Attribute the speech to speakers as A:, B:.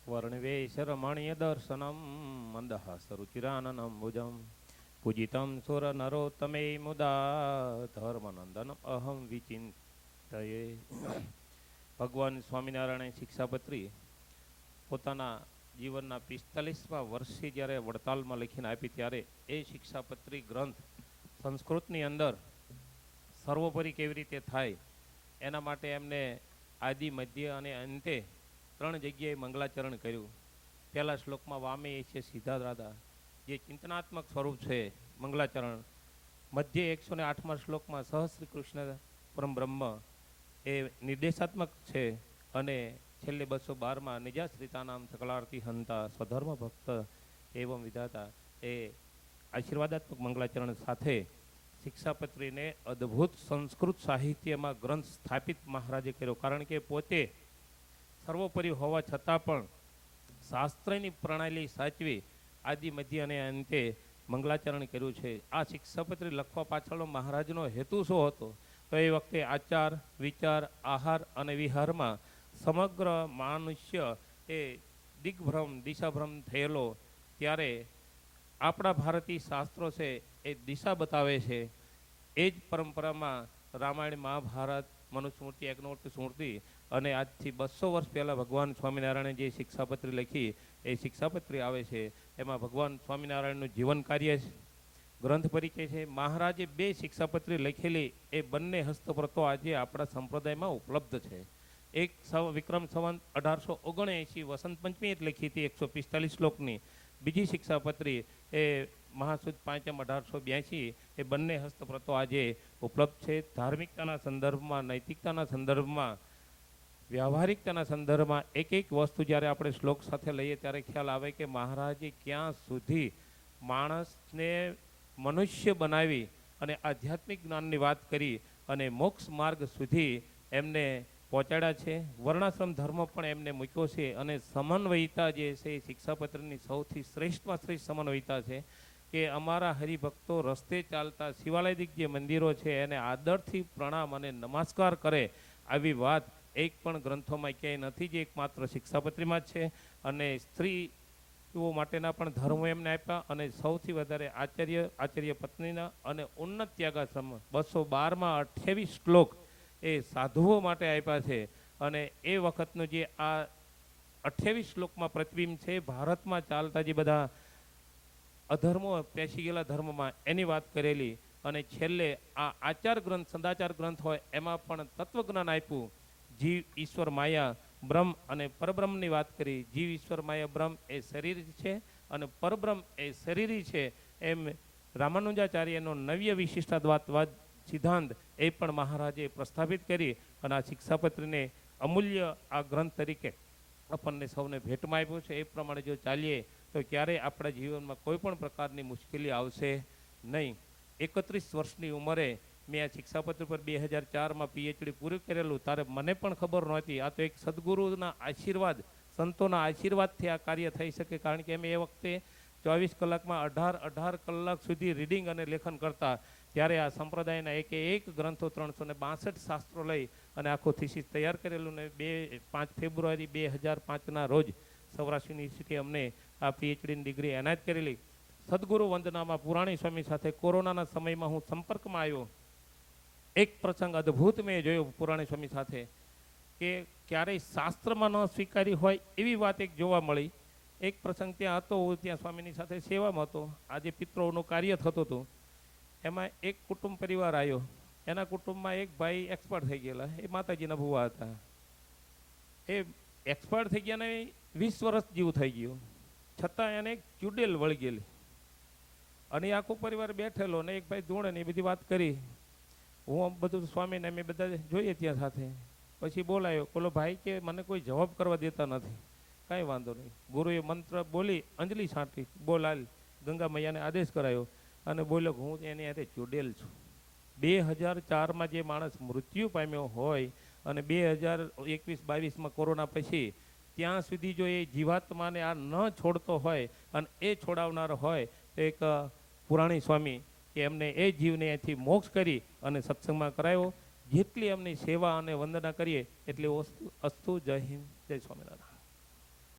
A: વર્ણવેશરમણીય દર્શનમ મંદહાસરુચિરાનનમ ભુજમ પૂજિતમ સુર નરોત્તમે મુદા ધર્મનંદનમ અહમ વિચિંતયે. ભગવાન સ્વામિનારાયણ શિક્ષાપત્રી પોતાના જીવનના 45મા વર્ષે જ્યારે વડતાલમાં લખીને આપી ત્યારે એ શિક્ષાપત્રી ગ્રંથ સંસ્કૃતની અંદર સર્વોપરી કેવી રીતે થાય એના માટે એમને આદિ મધ્ય અને અંતે 3 જગ્યાએ મંગલાચરણ કર્યું. પહેલા શ્લોકમાં વામે એ છે સીધા દાદા, જે ચિંતનાત્મક સ્વરૂપ છે મંગલાચરણ. મધ્ય 108મા શ્લોકમાં સહસ્રી કૃષ્ણ પરમ બ્રહ્મ એ નિર્દેશાત્મક છે. અને છેલ્લે 212માં નિજાશ્રિતાનામ સકલાર્થી હંતા સ્વધર્મ ભક્ત એવં વિધાતા એ આશીર્વાદાત્મક મંગલાચરણ સાથે શિક્ષાપત્રીને અદ્ભુત સંસ્કૃત સાહિત્યમાં ગ્રંથ સ્થાપિત મહારાજે કર્યો. કારણ કે પોતે સર્વોપરી હોવા છતાં પણ શાસ્ત્રની પ્રણાલી સાચવી આદિ મધ્ય અને અંતે મંગલાચરણ કર્યું છે. આ શિક્ષાપત્રી લખવા પાછળનો મહારાજનો હેતુ શું હતો? તો એ વખતે આચાર, વિચાર, આહાર અને વિહારમાં સમગ્ર મનુષ્ય એ દિગ્ભ્રમ, દિશાભ્રમ થયેલો, ત્યારે આપણા ભારતીય શાસ્ત્રો છે એ દિશા બતાવે છે. એ જ પરંપરામાં રામાયણ, મહાભારત, મનુસ્મૃતિ, યજ્ઞવલ્ક્ય સ્મૃતિ અને આજથી 200 વર્ષ પહેલાં ભગવાન સ્વામિનારાયણે જે શિક્ષાપત્રી લખી એ શિક્ષાપત્રી આવે છે. એમાં ભગવાન સ્વામિનારાયણનું જીવન કાર્ય છે, ગ્રંથ પરિચય છે. મહારાજે 2 શિક્ષાપત્રી લખેલી એ બંને હસ્તપ્રતો આજે આપણા સંપ્રદાયમાં ઉપલબ્ધ છે. એક વિક્રમ સંવત 1879 વસંત પંચમી લખી હતી 145 શ્લોકની. બીજી શિક્ષાપત્રી એ મહાસુદ 5 1882 એ બંને હસ્તપ્રતો આજે ઉપલબ્ધ છે. ધાર્મિકતાના સંદર્ભમાં, નૈતિકતાના સંદર્ભમાં, વ્યવહારિકતાના સંદર્ભમાં એક વસ્તુ જ્યારે આપણે શ્લોક સાથે લઈએ ત્યારે ખ્યાલ આવે કે મહારાજે ક્યાં સુધી માણસને મનુષ્ય બનાવી અને આધ્યાત્મિક જ્ઞાનની વાત કરી અને મોક્ષ માર્ગ સુધી એમને પહોંચાડ્યા છે. વર્ણાશ્રમ ધર્મ પણ એમને મૂક્યો છે. અને સમન્વયિતા જે છે એ શિક્ષાપત્રની સૌથી શ્રેષ્ઠમાં શ્રેષ્ઠ સમન્વયિતા છે કે અમારા હરિભક્તો રસ્તે ચાલતા શિવાલયદિક જે મંદિરો છે એને આદરથી પ્રણામ અને નમસ્કાર કરે, આવી વાત એક પણ ગ્રંથોમાં ક્યાંય નથી, જે એકમાત્ર શિક્ષાપત્રીમાં જ છે. અને સ્ત્રીઓ માટેના પણ ધર્મો એમને આપ્યા. અને સૌથી વધારે આચાર્ય પત્નીના અને ઉન્નત ત્યાગાશ્રમ 212માં 28 શ્લોક એ સાધુઓ માટે આપ્યા છે. અને એ વખતનું જે આ 28 શ્લોકમાં પ્રતિબિંબ છે ભારતમાં ચાલતા જે બધા અધર્મો પેસી ગયેલા ધર્મમાં એની વાત કરેલી. અને છેલ્લે આ આચાર ગ્રંથ, સદાચાર ગ્રંથ હોય એમાં પણ તત્વજ્ઞાન આપ્યું. જીવ, ઈશ્વર, માયા, બ્રહ્મ અને પરબ્રહ્મની વાત કરી. જીવ, ઈશ્વર, માયા, બ્રહ્મ એ શરીર છે અને પરબ્રહ્મ એ શરીરી છે. એમ રામાનુજાચાર્યનો નવ્ય વિશિષ્ટાદ્વૈતવાદ સિદ્ધાંત એ પણ મહારાજે પ્રસ્થાપિત કરી અને આ શિક્ષાપત્રીને અમૂલ્ય આ ગ્રંથ તરીકે આપણને સૌને ભેટમાં આપ્યો છે. એ પ્રમાણે જો ચાલીએ તો ક્યારેય આપણા જીવનમાં કોઈ પણ પ્રકારની મુશ્કેલી આવશે નહીં. 31 વર્ષની ઉંમરે મેં આ શિક્ષાપત્ર પર 2004માં PhD પૂરું કરેલું. ત્યારે મને પણ ખબર નહોતી. આ તો એક સદગુરુના આશીર્વાદ, સંતોના આશીર્વાદથી આ કાર્ય થઈ શકે. કારણ કે અમે એ વખતે 24 કલાકમાં 18 કલાક સુધી રીડિંગ અને લેખન કરતા. ત્યારે આ સંપ્રદાયના એક ગ્રંથો 362 શાસ્ત્રો લઈ અને આખું થીસીસ તૈયાર કરેલું. ને 5 ફેબ્રુઆરી 2005ના રોજ સૌરાષ્ટ્ર યુનિવર્સિટી અમને આ PhDની ડિગ્રી એનાયત કરેલી. સદગુરુ વંદનામાં પુરાણી સ્વામી સાથે કોરોનાના સમયમાં હું સંપર્કમાં આવ્યો. એક પ્રસંગ અદ્ભુત મેં જોયો પુરાણી સ્વામી સાથે કે ક્યારેય શાસ્ત્રમાં ન સ્વીકારી હોય એવી વાત એક જોવા મળી. એક પ્રસંગ ત્યાં હતો, હું ત્યાં સ્વામીની સાથે સેવામાં હતો. આજે પિતૃઓનું કાર્ય થતું હતું. એમાં એક કુટુંબ પરિવાર આવ્યો. એના કુટુંબમાં એક ભાઈ એક્સપાયર થઈ ગયેલા. એ માતાજીના ભુવા હતા. એ એક્સપાયર થઈ ગયા ને 20 વર્ષ જેવું થઈ ગયું, છતાં એને એક ચુડેલ વળી ગયેલી. અને આખો પરિવાર બેઠેલો ને એક ભાઈ ધૂણે ને એ બધી વાત કરી. હું બધું સ્વામીને અમે બધા જોઈએ ત્યાં સાથે. પછી બોલાયો. બોલો ભાઈ કે મને કોઈ જવાબ કરવા દેતા નથી. કાંઈ વાંધો નહીં. ગુરુએ મંત્ર બોલી અંજલિ છાંટી, બોલાલ ગંગા મૈયાને આદેશ કરાયો અને બોલ્યો હું એની હાથે ચુડેલ છું. 2004માં જે માણસ મૃત્યુ પામ્યો હોય અને 2021-22માં કોરોના પછી ત્યાં સુધી જો એ જીવાત્માને આ ન છોડતો હોય અને એ છોડાવનાર હોય તો એક પુરાણી સ્વામી કે એમને એ જીવને અહીંથી મોક્ષ કરી અને સત્સંગમાં કરાયો. જેટલી એમની સેવા અને વંદના કરીએ એટલી અસ્તુ. જય હિન્દ, જય સ્વામિનારાયણ.